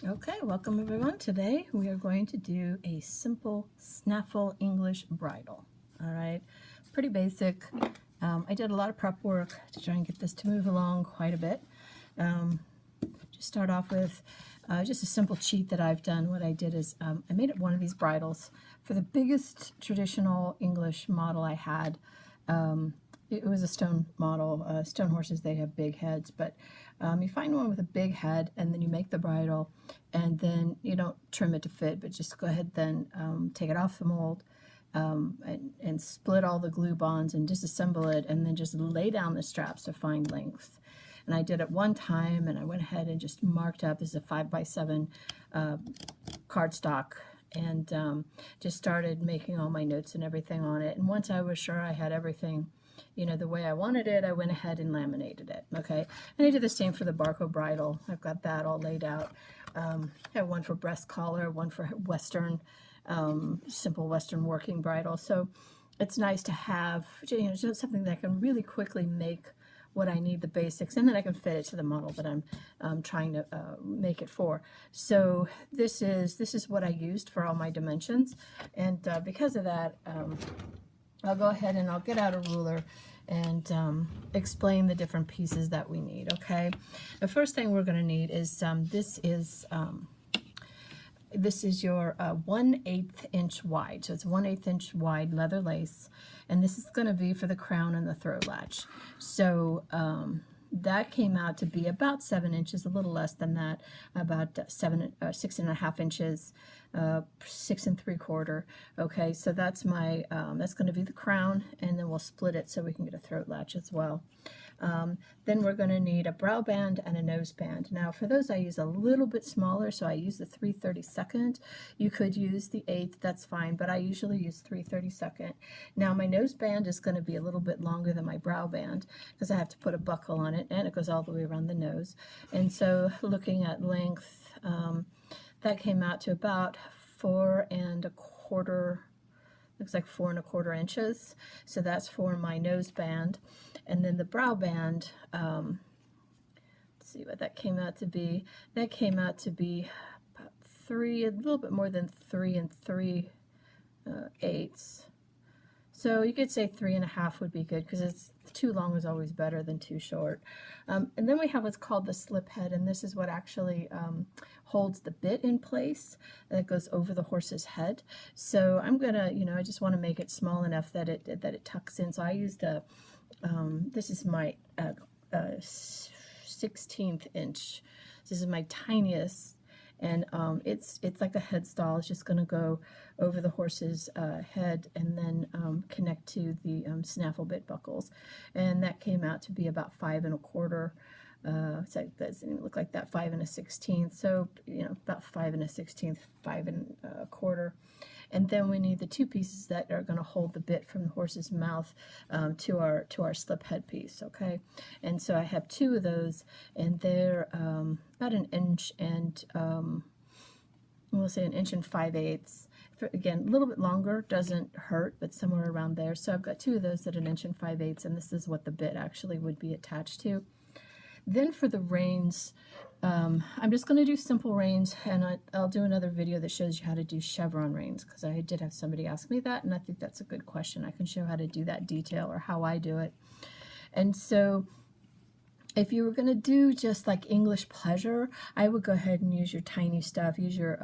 Okay, welcome everyone. Today we are going to do a simple snaffle English bridle. All right, pretty basic. I did a lot of prep work to try and get this to move along quite a bit. Just start off with just a simple cheat that I've done. What I did is I made up one of these bridles for the biggest traditional English model I had. It was a stone model. Stone horses, they have big heads, but you find one with a big head and then you make the bridle and then you don't trim it to fit, but just go ahead then take it off the mold and split all the glue bonds and disassemble it and then just lay down the straps to find length. And I did it one time and I went ahead and just marked up. This is a 5x7 cardstock and just started making all my notes and everything on it. And once I was sure I had everything, you know, the way I wanted it, I went ahead and laminated it, okay? And I did the same for the Barco bridle. I've got that all laid out. I have one for breast collar, one for Western, simple Western working bridle. So it's nice to have, you know, just something that I can really quickly make what I need, the basics, and then I can fit it to the model that I'm trying to make it for. So this is what I used for all my dimensions, and because of that, I'll go ahead and I'll get out a ruler and explain the different pieces that we need, okay? The first thing we're going to need is this is your 1/8 inch wide. So it's 1/8 inch wide leather lace, and this is going to be for the crown and the throat latch. So that came out to be about 7 inches, a little less than that, about 6.5 inches, 6 3/4. Okay, so that's my that's going to be the crown, and then we'll split it so we can get a throat latch as well. Then we're going to need a brow band and a nose band. Now for those I use a little bit smaller, so I use the 3/32. You could use the 1/8, that's fine, but I usually use 3/32. Now my nose band is going to be a little bit longer than my brow band because I have to put a buckle on it and it goes all the way around the nose. And so looking at length, that came out to about 4 1/4. Looks like 4 1/4 inches. So that's for my nose band. And then the brow band, let's see what that came out to be. That came out to be about a little bit more than 3 3/8. So you could say 3.5 would be good because it's too long is always better than too short. And then we have what's called the slip head, and this is what actually holds the bit in place that goes over the horse's head. So I'm gonna, you know, I just want to make it small enough that it tucks in. So I used a this is my 16th inch. This is my tiniest. And it's like a headstall. It's just going to go over the horse's head and then connect to the snaffle bit buckles. And that came out to be about 5 1/4. It's like, that doesn't even look like that, 5 1/16. So, you know, about 5 1/16, 5 1/4. And then we need the two pieces that are going to hold the bit from the horse's mouth to our slip head piece, okay? And so I have two of those, and they're about 1 inch and we'll say 1 5/8. Again, a little bit longer, doesn't hurt, but somewhere around there. So I've got two of those at 1 5/8, and this is what the bit actually would be attached to. Then for the reins, I'm just going to do simple reins, and I'll do another video that shows you how to do chevron reins, because I did have somebody ask me that, and I think that's a good question. I can show how to do that detail or how I do it. And so if you were going to do just like English pleasure, I would go ahead and use your tiny stuff. Use your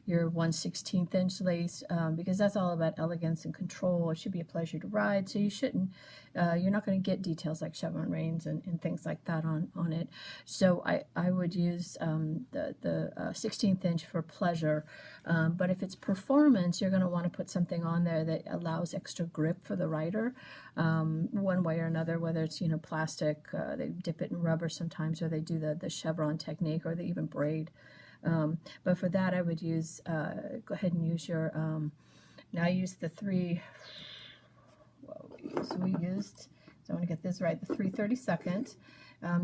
1/16 inch lace because that's all about elegance and control. It should be a pleasure to ride, so you shouldn't. You're not going to get details like chevron reins and things like that on it. So I would use the 16th inch for pleasure. But if it's performance, you're going to want to put something on there that allows extra grip for the rider, one way or another. Whether it's, you know, plastic, they dip it in rubber sometimes, or they do the chevron technique, or they even braid. But for that, I would use go ahead and use your. Now I use the so I want to get this right, the 3/32.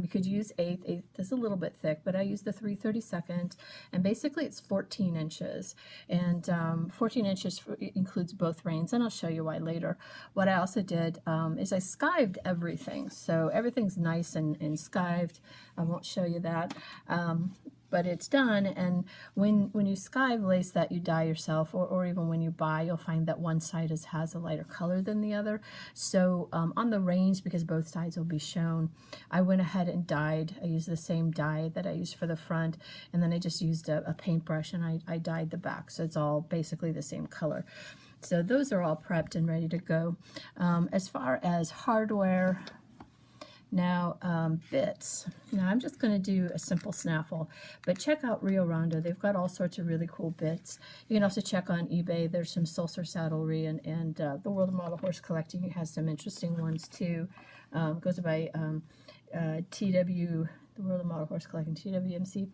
You could use 1/8. 1/8 is a little bit thick, but I use the 3/32, and basically it's 14 inches. And 14 inches includes both reins, and I'll show you why later. What I also did is I skived everything, so everything's nice and skived. I won't show you that. but it's done. And when you skive lace that you dye yourself, or even when you buy, you'll find that one side has a lighter color than the other. So on the reins, because both sides will be shown, I went ahead and dyed. I used the same dye that I used for the front, and then I just used a paintbrush and I dyed the back, so it's all basically the same color. So those are all prepped and ready to go. As far as hardware, now, bits. Now I'm just going to do a simple snaffle, but check out Rio Rondo. They've got all sorts of really cool bits. You can also check on eBay. There's some Sulcer Saddlery, and the World of Model Horse Collecting has some interesting ones too. Goes by TW, the World of Model Horse Collecting, TWMC.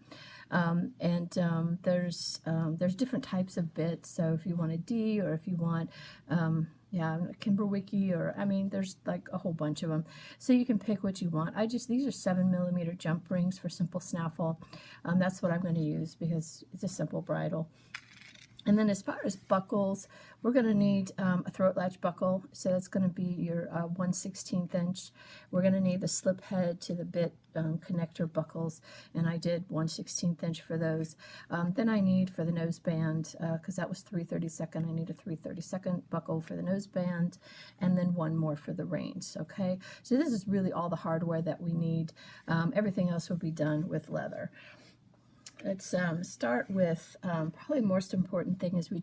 There's different types of bits. So if you want a D, or if you want yeah, Kimberwicki, or I mean, there's like a whole bunch of them. So you can pick what you want. These are 7mm jump rings for simple snaffle. That's what I'm going to use because it's a simple bridle. And then as far as buckles, we're going to need a throat latch buckle. So that's going to be your 1/16 inch. We're going to need the slip head to the bit connector buckles, and I did 1/16 inch for those. Then I need for the noseband, because that was 3/32, I need a 3/32 buckle for the noseband, and then one more for the reins. Okay, so this is really all the hardware that we need. Everything else will be done with leather. Let's start with probably the most important thing is I'm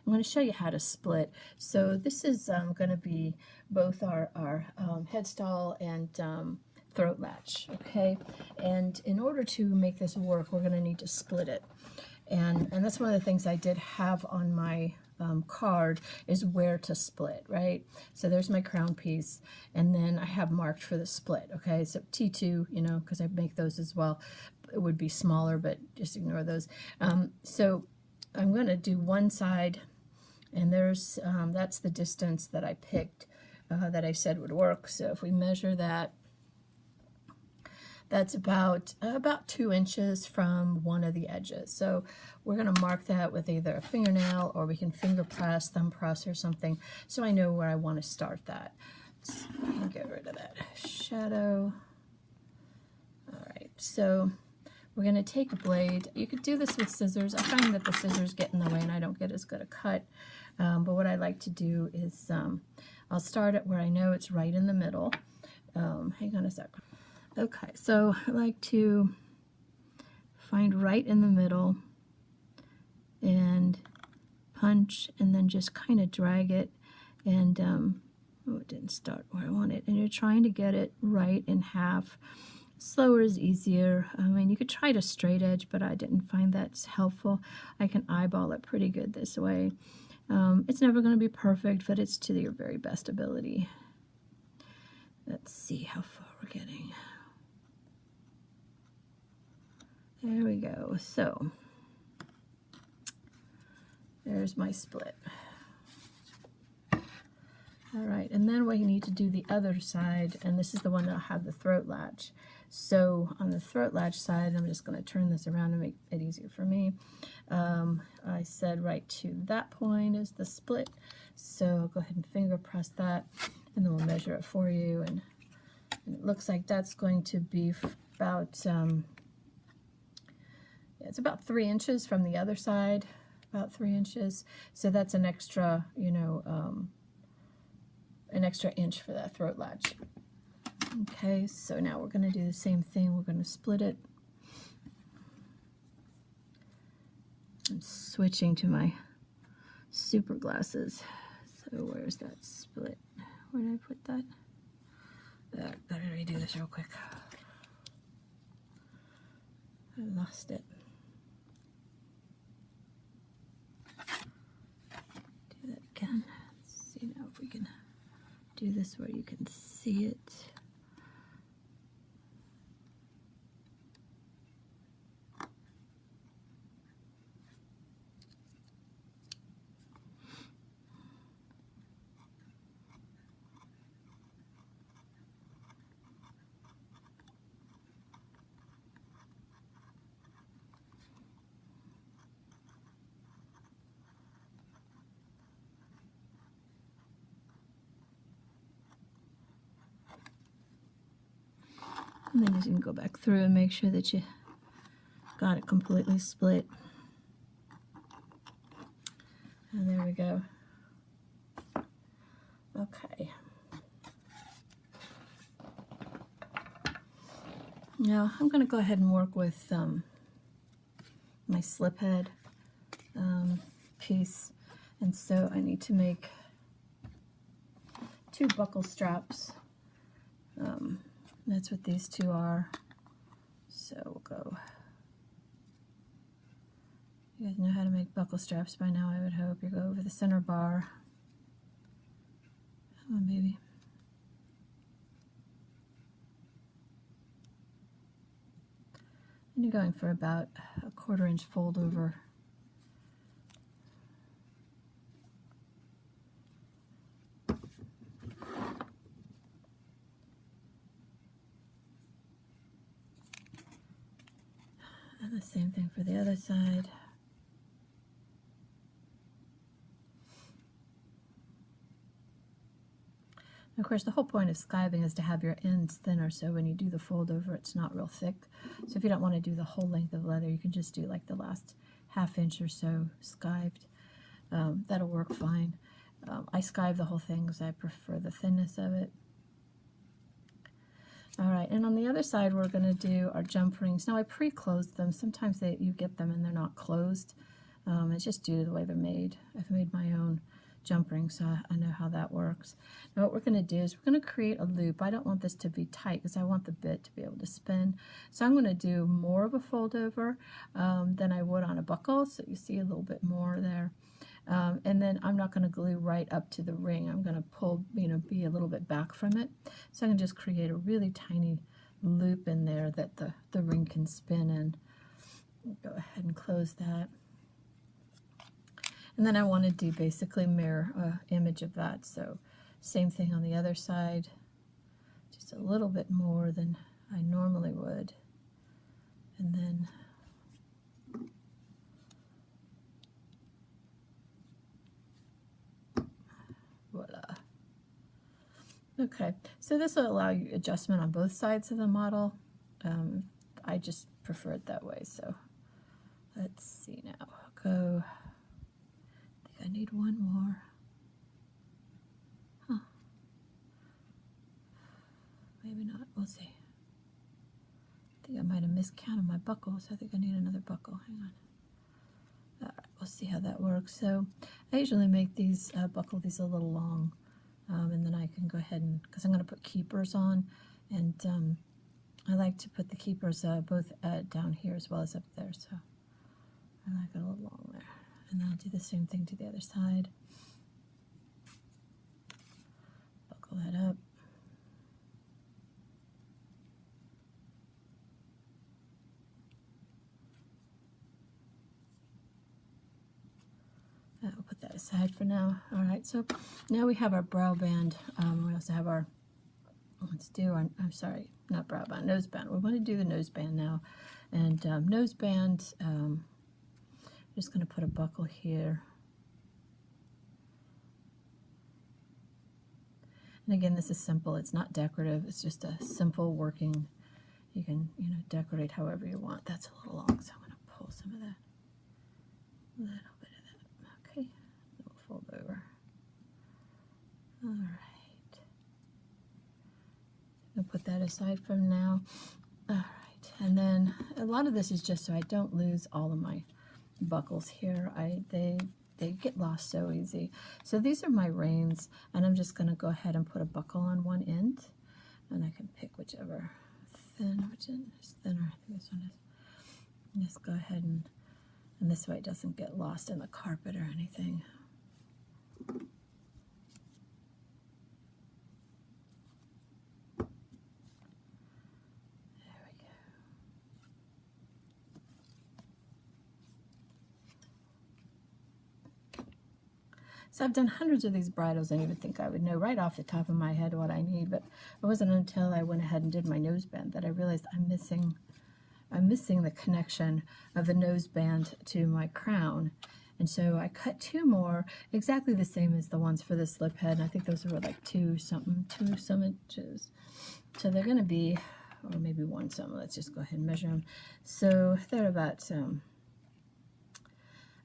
going to show you how to split. So this is going to be both our headstall and throat latch, okay? And in order to make this work, we're going to need to split it. And that's one of the things I did have on my card is where to split, right? So there's my crown piece, and then I have marked for the split, okay? So T2, you know, because I make those as well. It would be smaller, but just ignore those. So I'm going to do one side, and that's the distance that I picked that I said would work. So if we measure that, that's about 2 inches from one of the edges. So we're going to mark that with either a fingernail, or we can finger press, thumb press, or something, so I know where I want to start that. So I can get rid of that shadow. All right, so we're going to take a blade. You could do this with scissors. I find that the scissors get in the way and I don't get as good a cut. But what I like to do is I'll start it where I know it's right in the middle. Hang on a sec. Okay, so I like to find right in the middle and punch, and then just kind of drag it. And oh, it didn't start where I want it. And you're trying to get it right in half. Slower is easier. I mean, you could try to straight edge, but I didn't find that's helpful. I can eyeball it pretty good this way. It's never going to be perfect, but it's to your very best ability. Let's see how far we're getting. There we go. So there's my split. All right, and then we need to do the other side, and this is the one that'll have the throat latch. So on the throat latch side, I'm just going to turn this around to make it easier for me. I said right to that point is the split, so go ahead and finger press that, and then we'll measure it for you. And it looks like that's going to be about it's about 3 inches from the other side, about 3 inches. So that's an extra, you know, an extra inch for that throat latch. Okay, so now we're going to do the same thing. We're going to split it. I'm switching to my super glasses. So where's that split? Where did I put that? Gotta redo this real quick. I lost it. Do that again. Let's see now if we can do this where you can see it. And then you can go back through and make sure that you got it completely split. And there we go. Okay. Now I'm going to go ahead and work with my slip head piece, and so I need to make 2 buckle straps. That's what these 2 are. So we'll go. You guys know how to make buckle straps by now, I would hope. You go over the center bar. Come on, baby. And you're going for about a 1/4 inch fold over. And the same thing for the other side. Of course, the whole point of skiving is to have your ends thinner, so when you do the fold over, it's not real thick. So if you don't want to do the whole length of leather, you can just do like the last 1/2 inch or so skived. That'll work fine. I skive the whole thing because I prefer the thinness of it. All right, and on the other side, we're going to do our jump rings. Now, I pre-closed them. Sometimes you get them and they're not closed. It's just due to the way they're made. I've made my own jump ring, so I know how that works. Now what we're going to do is we're going to create a loop. I don't want this to be tight because I want the bit to be able to spin. So I'm going to do more of a fold over than I would on a buckle, so you see a little bit more there. And then I'm not going to glue right up to the ring. I'm going to pull, be a little bit back from it. So I can just create a really tiny loop in there that the ring can spin in. Go ahead and close that. And then I want to do basically mirror image of that. So same thing on the other side, just a little bit more than I normally would. And then voila. Okay, so this will allow you adjustment on both sides of the model. I just prefer it that way. So let's see now. Go. I need one more. Huh. Maybe not. We'll see. I think I might have miscounted my buckles. I think I need another buckle. Hang on. All right, we'll see how that works. So I usually make these buckle these a little long, and then I can go ahead and, because I'm going to put keepers on, and I like to put the keepers both down here as well as up there. So I like it a little long there. And I'll do the same thing to the other side. Buckle that up. We'll put that aside for now. All right, so now we have our brow band. We also have our, let's do our, I'm sorry, not brow band, nose band. We want to do the nose band now. And nose band, just going to put a buckle here. And again, this is simple. It's not decorative. It's just a simple working. You can, decorate however you want. That's a little long, so I'm going to pull some of that. A little bit of that. Okay. We'll fold over. All right. I'll put that aside from now. All right. And then a lot of this is just so I don't lose all of my buckles here. They get lost so easy. So these are my reins, and I'm just going to go ahead and put a buckle on one end, and I can pick whichever which end is thinner. I think this one is. And just go ahead and this way it doesn't get lost in the carpet or anything. So I've done hundreds of these bridles. I didn't even think I would know right off the top of my head what I need, but it wasn't until I went ahead and did my nose band that I realized I'm missing the connection of the nose band to my crown. And so I cut 2 more, exactly the same as the ones for the slip head. And I think those were like 2 some inches. So they're going to be or maybe 1 cm. Let's just go ahead and measure them. So they're about,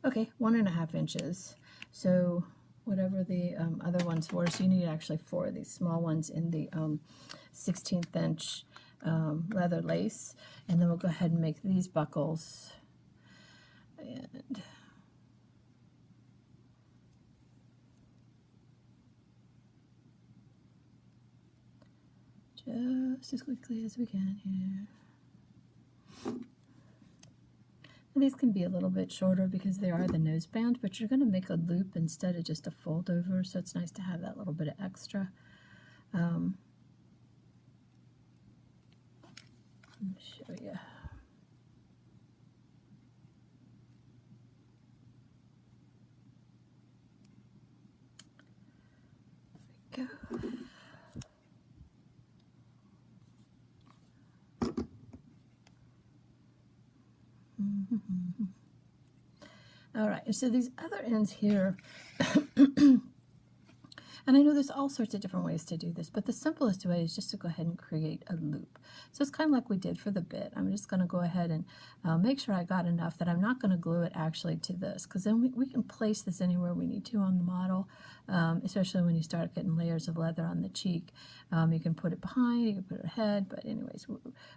okay, 1.5 inches. So whatever the other ones were, so you need actually 4 of these small ones in the 16th inch leather lace. And then we'll go ahead and make these buckles. And just as quickly as we can here. And these can be a little bit shorter because they are the noseband, but you're going to make a loop instead of just a fold over, so it's nice to have that little bit of extra. Let me show you. There we go. All right, so these other ends here, and I know there's all sorts of different ways to do this, but the simplest way is just to go ahead and create a loop. So it's kind of like we did for the bit. I'm just going to go ahead and make sure I got enough that I'm not going to glue it actually to this, because then we can place this anywhere we need to on the model, especially when you start getting layers of leather on the cheek. You can put it behind, you can put it ahead, but anyways,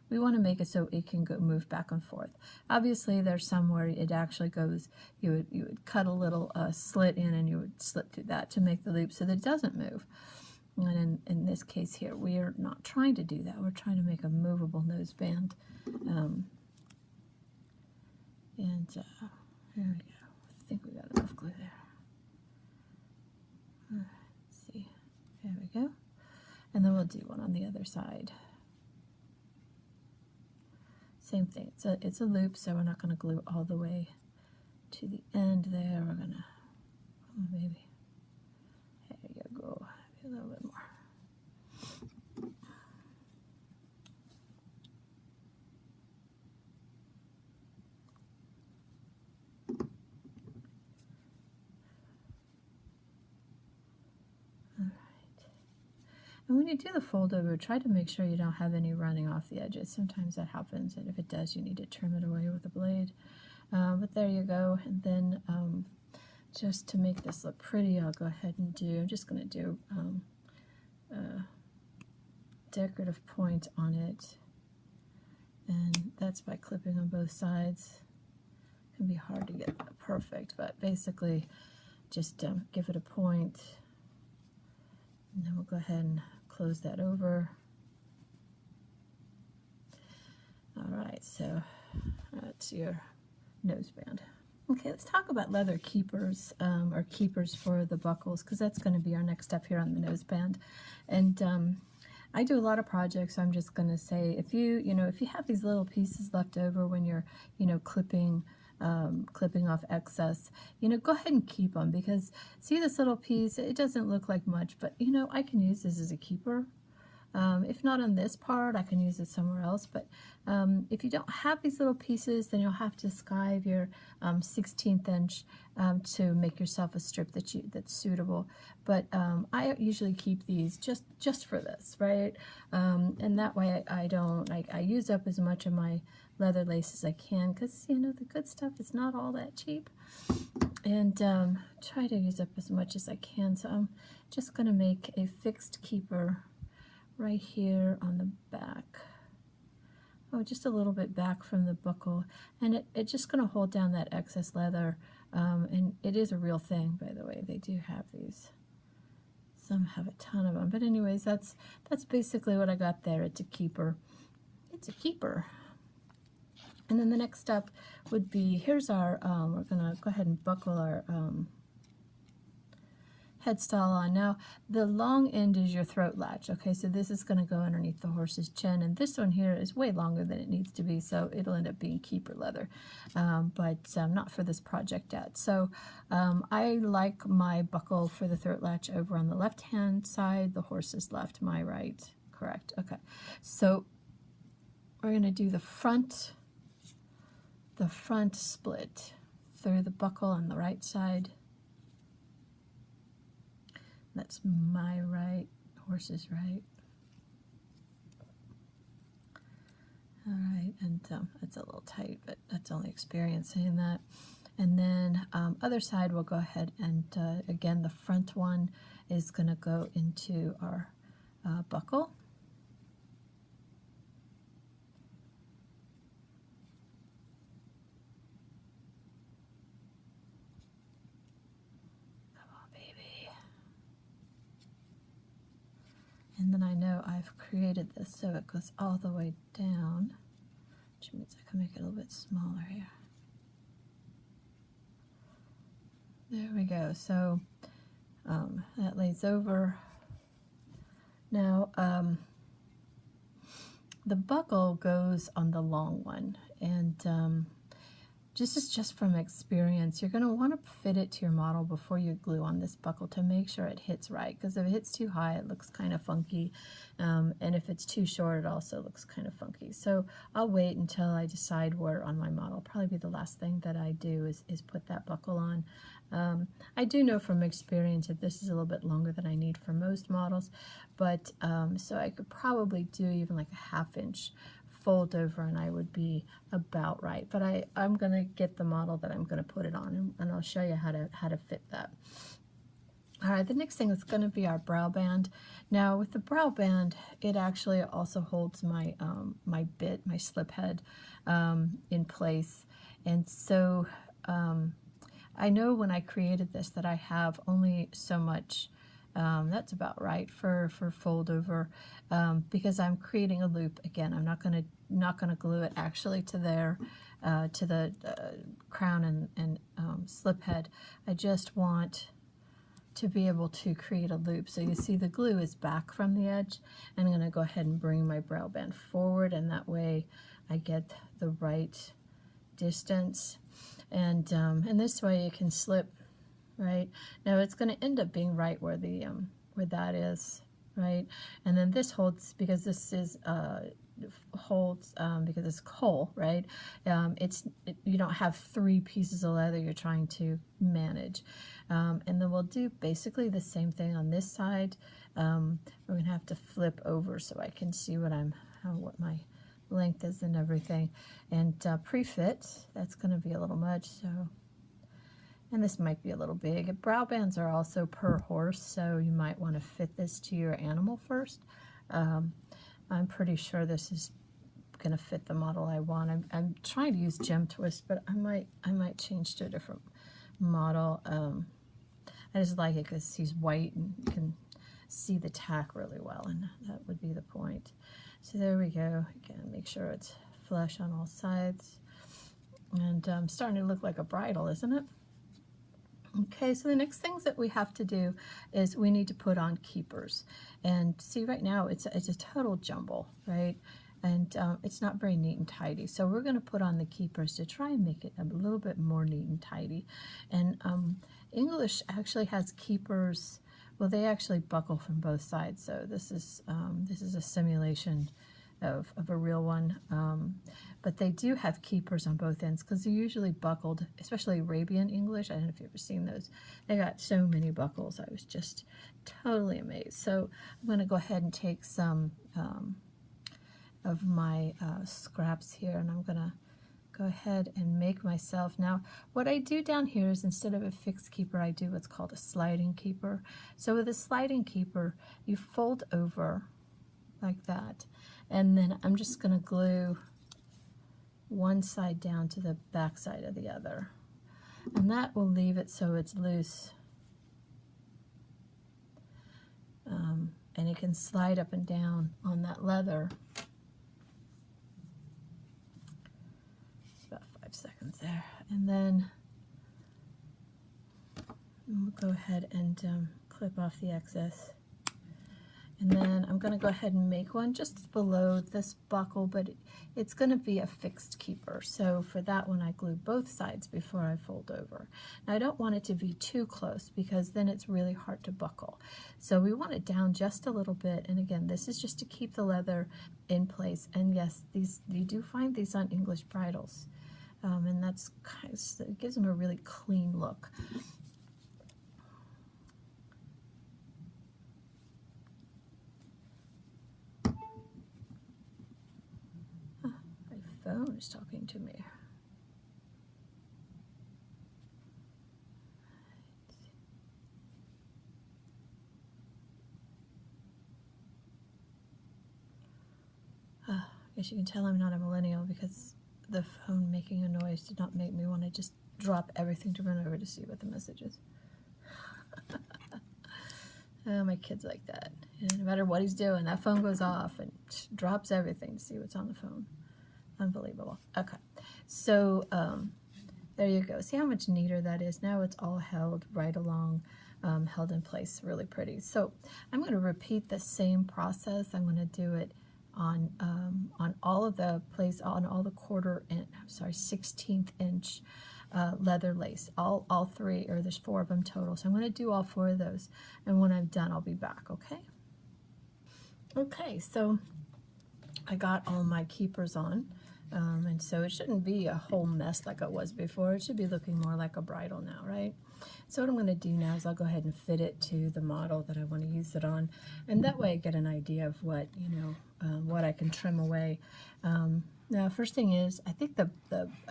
we want to make it so it can go move back and forth. Obviously, there's some where it actually goes, you would cut a little slit in and you would slip through that to make the loop so that it doesn't move. And in this case here, we are not trying to do that. We're trying to make a movable noseband. There we go. I think we got enough glue there. All right, let's see. There we go. And then we'll do one on the other side. Same thing. It's a loop, so we're not going to glue all the way to the end there. We're going to, maybe, there you go, maybe a little bit more. And when you do the fold over, try to make sure you don't have any running off the edges. Sometimes that happens, and if it does, you need to trim it away with a blade. But there you go. And then just to make this look pretty, I'll go ahead and I'm just going to do a decorative point on it. And that's by clipping on both sides. It can be hard to get that perfect, but basically just give it a point. And then we'll go ahead and close that over. All right, so that's your noseband. Okay, let's talk about leather keepers, or keepers for the buckles, because that's going to be our next step here on the noseband. And I do a lot of projects, so I'm just going to say, if you have these little pieces left over when you're, clipping off excess, go ahead and keep them, because see this little piece, it doesn't look like much, but I can use this as a keeper. If not on this part, I can use it somewhere else, but if you don't have these little pieces, then you'll have to skive your 16th inch to make yourself a strip that's suitable. But I usually keep these just for this, right? And that way I use up as much of my leather lace as I can, because the good stuff is not all that cheap, and try to use up as much as I can. So I'm just going to make a fixed keeper right here on the back. Oh, just a little bit back from the buckle, and it's just going to hold down that excess leather. And it is a real thing, by the way. They do have these. Some have a ton of them, but anyways, that's basically what I got there. It's a keeper. It's a keeper. And then the next step would be, here's our, we're going to go ahead and buckle our head stall on. Now, the long end is your throat latch, okay? So this is going to go underneath the horse's chin, and this one here is way longer than it needs to be, so it'll end up being keeper leather, but not for this project yet. So I like my buckle for the throat latch over on the left-hand side, the horse's left, my right, correct, okay. So we're going to do the front split through the buckle on the right side. That's my right, horse's right. right? And it's a little tight, but that's only experience saying that. And then other side, we'll go ahead and, again, the front one is going to go into our buckle. Come on, baby. And then I know I've created this so it goes all the way down, which means I can make it a little bit smaller here. There we go. So that lays over. Now the buckle goes on the long one, and just from experience, you're going to want to fit it to your model before you glue on this buckle to make sure it hits right, because if it hits too high, it looks kind of funky, and if it's too short, it also looks kind of funky. So I'll wait until I decide where on my model. Probably be the last thing that I do is put that buckle on. I do know from experience that this is a little bit longer than I need for most models, but so I could probably do even like a 1/2 inch fold over and I would be about right. But I'm going to get the model that I'm going to put it on, and I'll show you how to fit that. All right, the next thing is going to be our brow band. Now with the brow band, it actually also holds my my bit, my slip head in place. And so I know when I created this that I have only so much. That's about right for fold over, because I'm creating a loop again. I'm not gonna glue it actually to there, to the crown and slip head. I just want to be able to create a loop. So you see the glue is back from the edge, and I'm gonna go ahead and bring my brow band forward, and that way I get the right distance, and this way you can slip. Right now it's going to end up being right where the where that is, right? And then this holds because this is holds because it's coal, right? You don't have 3 pieces of leather you're trying to manage, and then we'll do basically the same thing on this side. We're gonna have to flip over so I can see what my length is and everything, and pre-fit. That's going to be a little much, so. And this might be a little big. Brow bands are also per horse, so you might want to fit this to your animal first. I'm pretty sure this is going to fit the model I want. I'm trying to use gem twist, but I might change to a different model. I just like it because he's white and you can see the tack really well, and that would be the point. So there we go. Again, make sure it's flush on all sides. And starting to look like a bridle, isn't it? Okay, so the next things that we have to do is we need to put on keepers. And see, right now it's a total jumble, right? And it's not very neat and tidy. So we're going to put on the keepers to try and make it a little bit more neat and tidy. And English actually has keepers. Well, they actually buckle from both sides. So this is a simulation of a real one. But they do have keepers on both ends because they're usually buckled, especially Arabian English. I don't know if you've ever seen those. They got so many buckles. I was just totally amazed. So I'm going to go ahead and take some of my scraps here, and I'm going to go ahead and make myself. Now, what I do down here is instead of a fixed keeper, I do what's called a sliding keeper. So with a sliding keeper, you fold over like that, and then I'm just going to glue one side down to the back side of the other, and that will leave it so it's loose, and you can slide up and down on that leather. It's about 5 seconds there, and then we'll go ahead and clip off the excess. And then I'm going to go ahead and make one just below this buckle, but it's going to be a fixed keeper. So for that one, I glue both sides before I fold over. Now I don't want it to be too close because then it's really hard to buckle. So we want it down just a little bit. And again, this is just to keep the leather in place. And yes, you do find these on English bridles. And that's kind of, it gives them a really clean look. phone is talking to me. I guess you can tell I'm not a millennial because the phone making a noise did not make me want to just drop everything to run over to see what the message is. Oh, my kid's like that. No matter what he's doing, that phone goes off and drops everything to see what's on the phone. Unbelievable. Okay, so there you go. See how much neater that is? Now it's all held right along, held in place, really pretty. So I'm going to repeat the same process. I'm going to do it on all of the on all the 16th inch leather lace, all three, or there's 4 of them total. So I'm going to do all 4 of those, and when I'm done, I'll be back. Okay. Okay, so I got all my keepers on, and so it shouldn't be a whole mess like it was before. It should be looking more like a bridle now, right? So what I'm going to do now is I'll go ahead and fit it to the model that I want to use it on, and that way I get an idea of what, what I can trim away. Now, first thing is, I think the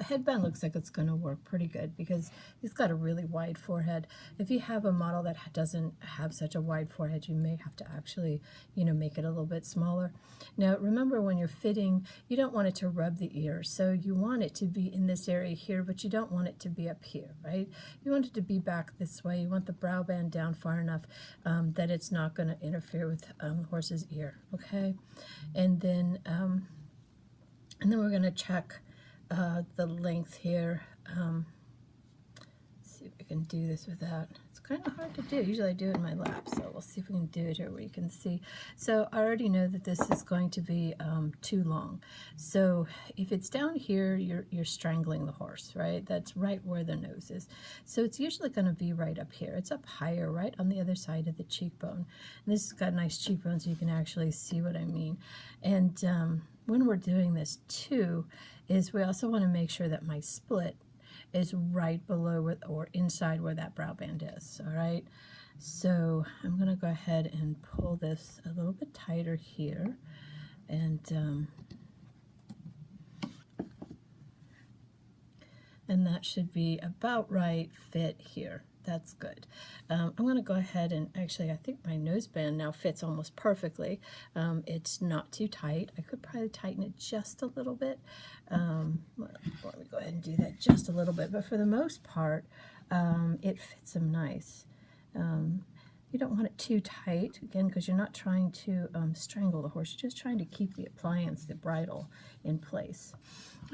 headband looks like it's going to work pretty good because it's got a really wide forehead. If you have a model that doesn't have such a wide forehead, you may have to actually, make it a little bit smaller. Now, remember when you're fitting, you don't want it to rub the ear. So you want it to be in this area here, but you don't want it to be up here, right? You want it to be back this way. You want the brow band down far enough that it's not going to interfere with the horse's ear, okay? And then we're going to check the length here. See if we can do this without. It's kind of hard to do. Usually I do it in my lap, so we'll see if we can do it here where you can see. So I already know that this is going to be too long. So if it's down here, you're strangling the horse, right? That's right where the nose is. So it's usually going to be right up here. It's up higher, right on the other side of the cheekbone. And this has got nice cheekbones, so you can actually see what I mean. And when we're doing this too, is we also want to make sure that my split is right below or inside where that brow band is, all right? So I'm going to go ahead and pull this a little bit tighter here, and that should be about right fit here. That's good. I'm going to go ahead and actually, I think my nose band now fits almost perfectly. It's not too tight. I could probably tighten it just a little bit. Let me go ahead and do that just a little bit. But for the most part, it fits them nice. You don't want it too tight, again, because you're not trying to strangle the horse. You're just trying to keep the appliance, the bridle, in place.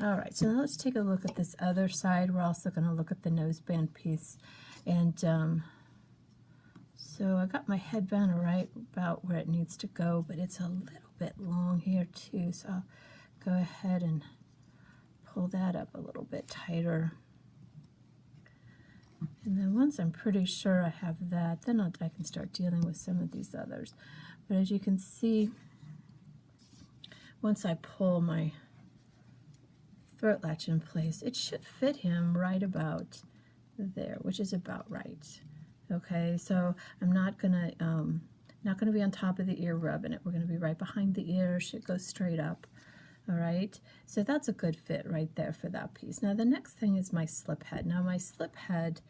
All right, so now let's take a look at this other side. We're also going to look at the noseband piece. And so I got my headband right about where it needs to go, but it's a little bit long here too. So I'll go ahead and pull that up a little bit tighter. And then once I'm pretty sure I have that, then I can start dealing with some of these others. But as you can see, once I pull my throat latch in place, it should fit him right about there, which is about right. Okay, so I'm not gonna be on top of the ear rubbing it. We're gonna be right behind the ear. Should go straight up. All right, so that's a good fit right there for that piece. Now the next thing is my slip head. Now my slip head,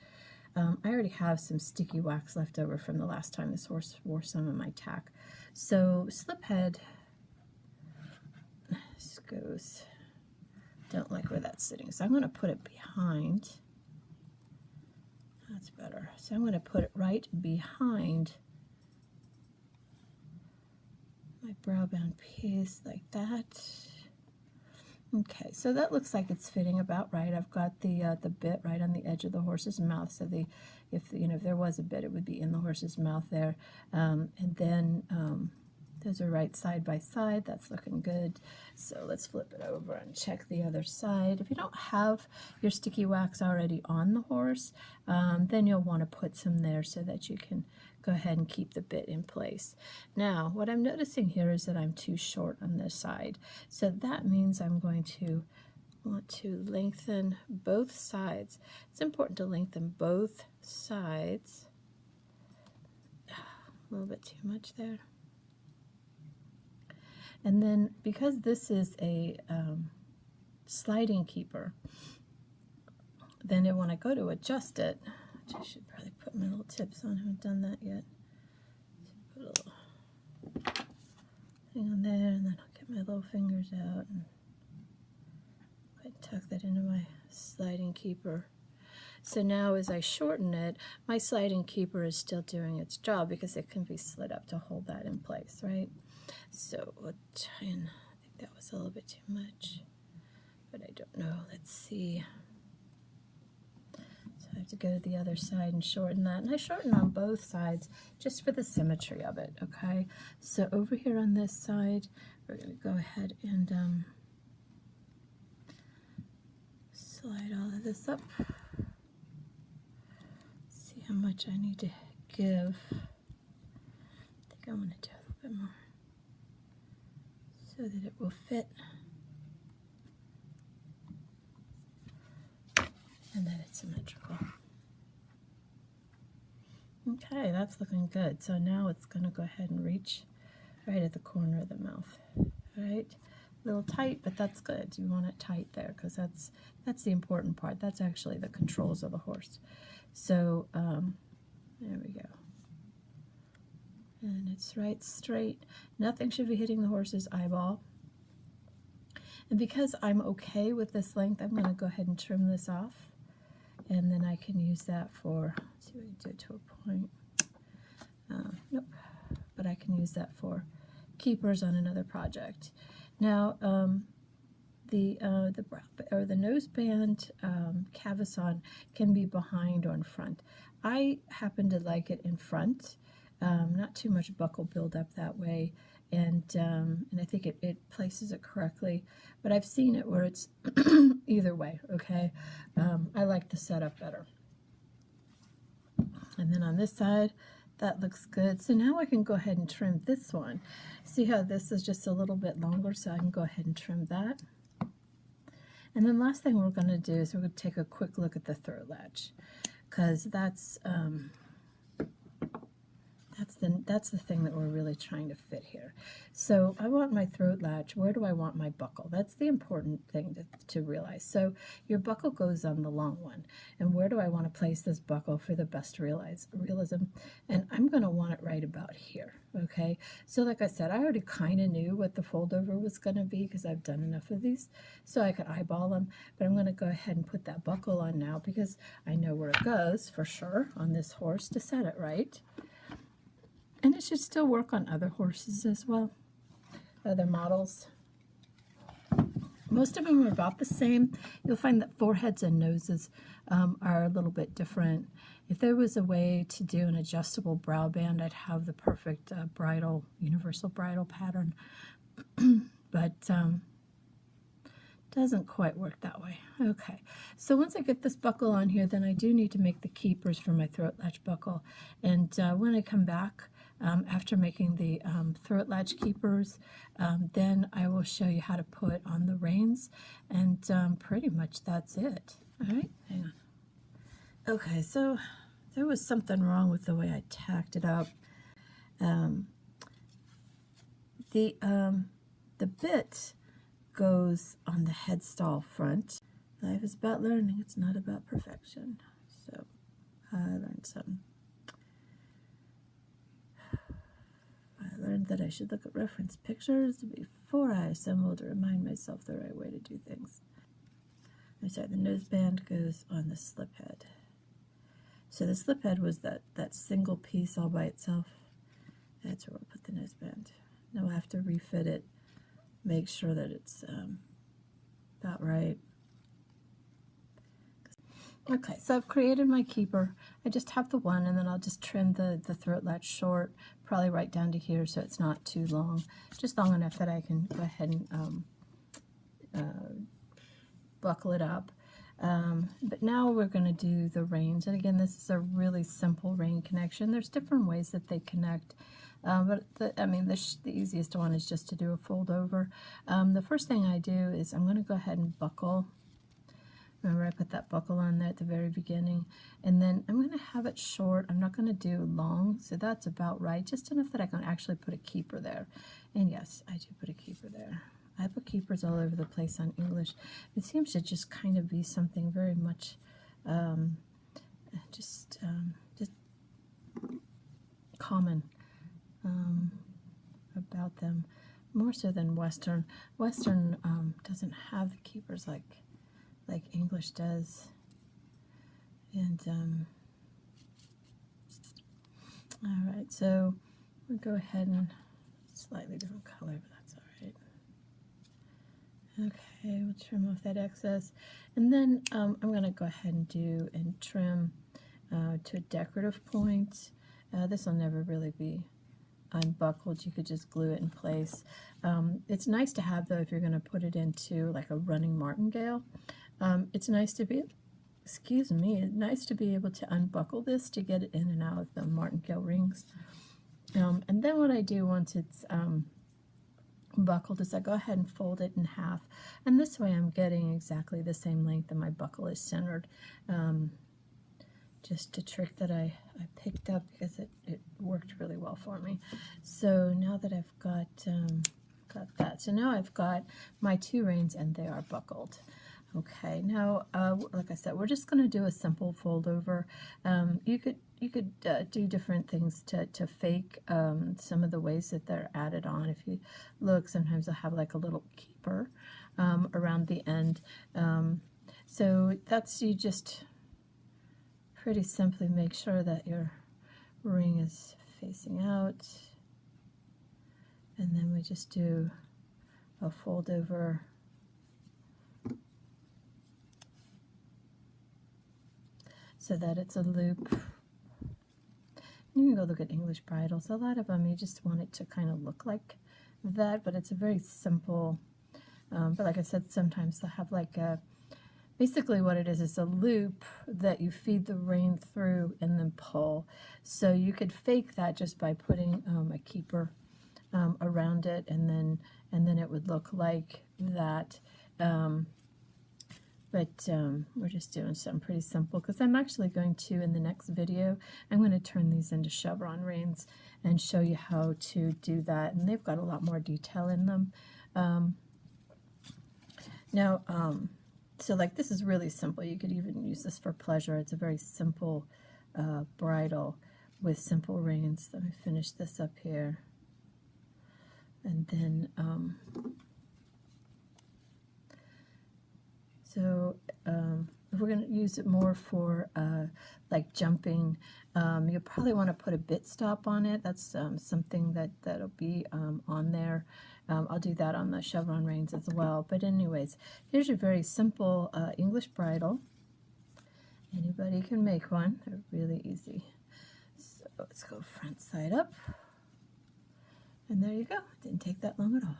I already have some sticky wax left over from the last time this horse wore some of my tack. So slip head, this goes, don't like where that's sitting. So I'm going to put it behind. That's better. So I'm going to put it right behind my brow band piece like that. Okay, so that looks like it's fitting about right. I've got the bit right on the edge of the horse's mouth, so if there was a bit, it would be in the horse's mouth there. And then those are right side by side. That's looking good. So let's flip it over and check the other side. If you don't have your sticky wax already on the horse, then you'll want to put some there so that you can go ahead and keep the bit in place. Now, what I'm noticing here is that I'm too short on this side. So that means I'm going to want to lengthen both sides. It's important to lengthen both sides. A little bit too much there. And then because this is a sliding keeper, then when I go to adjust it, which I should probably put my little tips on, I haven't done that yet. So put a little thing on there, and then I'll get my little fingers out and go ahead and tuck that into my sliding keeper. So now as I shorten it, my sliding keeper is still doing its job because it can be slid up to hold that in place, right? So we'll try and, I think that was a little bit too much, but I don't know. Let's see. So I have to go to the other side and shorten that. And I shorten on both sides just for the symmetry of it, okay? So over here on this side, we're going to go ahead and slide all of this up. See how much I need to give. I think I want to do a little bit more so that it will fit and that it's symmetrical. Okay, that's looking good. So now it's going to go ahead and reach right at the corner of the mouth. All right, a little tight, but that's good. You want it tight there because that's the important part. That's actually the controls of the horse. So there we go. And it's right straight. Nothing should be hitting the horse's eyeball. And because I'm okay with this length, I'm going to go ahead and trim this off. And then I can use that for, let's see if I can do it to a point. Nope. But I can use that for keepers on another project. Now, the noseband cavesson can be behind or in front. I happen to like it in front. Not too much buckle buildup that way, and I think it places it correctly. But I've seen it where it's either way. Okay, I like the setup better. And then on this side, that looks good. So now I can go ahead and trim this one. See how this is just a little bit longer, so I can go ahead and trim that. And then last thing we're going to do is we're going to take a quick look at the throat latch, because that's the thing that we're really trying to fit here. So I want my throat latch. Where do I want my buckle? That's the important thing to realize. So your buckle goes on the long one. And where do I want to place this buckle for the best realism? And I'm going to want it right about here. Okay, so like I said, I already kind of knew what the fold over was going to be because I've done enough of these, so I could eyeball them. But I'm going to go ahead and put that buckle on now because I know where it goes for sure on this horse to set it right. And it should still work on other horses as well, other models. Most of them are about the same. You'll find that foreheads and noses are a little bit different. If there was a way to do an adjustable brow band, I'd have the perfect bridle, universal bridle pattern. But doesn't quite work that way. Okay, so once I get this buckle on here, then I do need to make the keepers for my throat latch buckle. And when I come back, after making the throat latch keepers, then I will show you how to put on the reins, and pretty much that's it. All right, hang on. Okay, so there was something wrong with the way I tacked it up. The bit goes on the headstall front. Life is about learning, it's not about perfection. So I learned something. I learned that I should look at reference pictures before I assemble to remind myself the right way to do things. I'm sorry, the noseband goes on the slip head. So the slip head was that single piece all by itself. That's where we'll put the noseband. Now we'll have to refit it, make sure that it's about right. Okay, so I've created my keeper. I just have the one, and then I'll just trim the throat latch short, probably right down to here so it's not too long, just long enough that I can go ahead and buckle it up. But now we're going to do the reins, and again, this is a really simple rein connection. There's different ways that they connect, but the easiest one is just to do a fold over. The first thing I do is I'm going to go ahead and buckle. Remember, I put that buckle on there at the very beginning, and then I'm going to have it short. I'm not going to do long, so that's about right, just enough that I can actually put a keeper there. And yes, I do put a keeper there. I put keepers all over the place on English. It seems to just kind of be something very much just common about them, more so than Western. Western doesn't have the keepers like English does. And all right, so we'll go ahead and slightly different color, but that's all right. Okay, we'll trim off that excess, and then I'm going to go ahead and trim to a decorative point. This will never really be unbuckled. You could just glue it in place. It's nice to have, though, if you're going to put it into like a running martingale. It's nice to be, excuse me, it's nice to be able to unbuckle this to get it in and out of the martingale rings. And then what I do once it's buckled is I go ahead and fold it in half, and this way I'm getting exactly the same length and my buckle is centered. Just a trick that I picked up because it worked really well for me. So now that I've got that, so now I've got my 2 reins and they are buckled. Okay, now like I said, we're just going to do a simple fold over. You could do different things to fake some of the ways that they're added on. If you look, sometimes they'll have like a little keeper around the end. So that's, you just pretty simply make sure that your ring is facing out, and then we just do a fold over so that it's a loop. You can go look at English bridles. A lot of them, you just want it to kind of look like that, but it's a very simple, but like I said, sometimes they'll have like a, basically what it is a loop that you feed the rein through and then pull. So you could fake that just by putting a keeper around it, and then it would look like that. But we're just doing something pretty simple, because I'm actually going to, in the next video, I'm going to turn these into chevron reins and show you how to do that. And they've got a lot more detail in them. So like this is really simple. You could even use this for pleasure. It's a very simple bridle with simple reins. Let me finish this up here. And then if we're going to use it more for like jumping, you'll probably want to put a bit stop on it. That's something that'll be on there. I'll do that on the chevron reins as well. But anyways, here's your very simple English bridle. Anybody can make one. They're really easy. So let's go front side up. And there you go. Didn't take that long at all.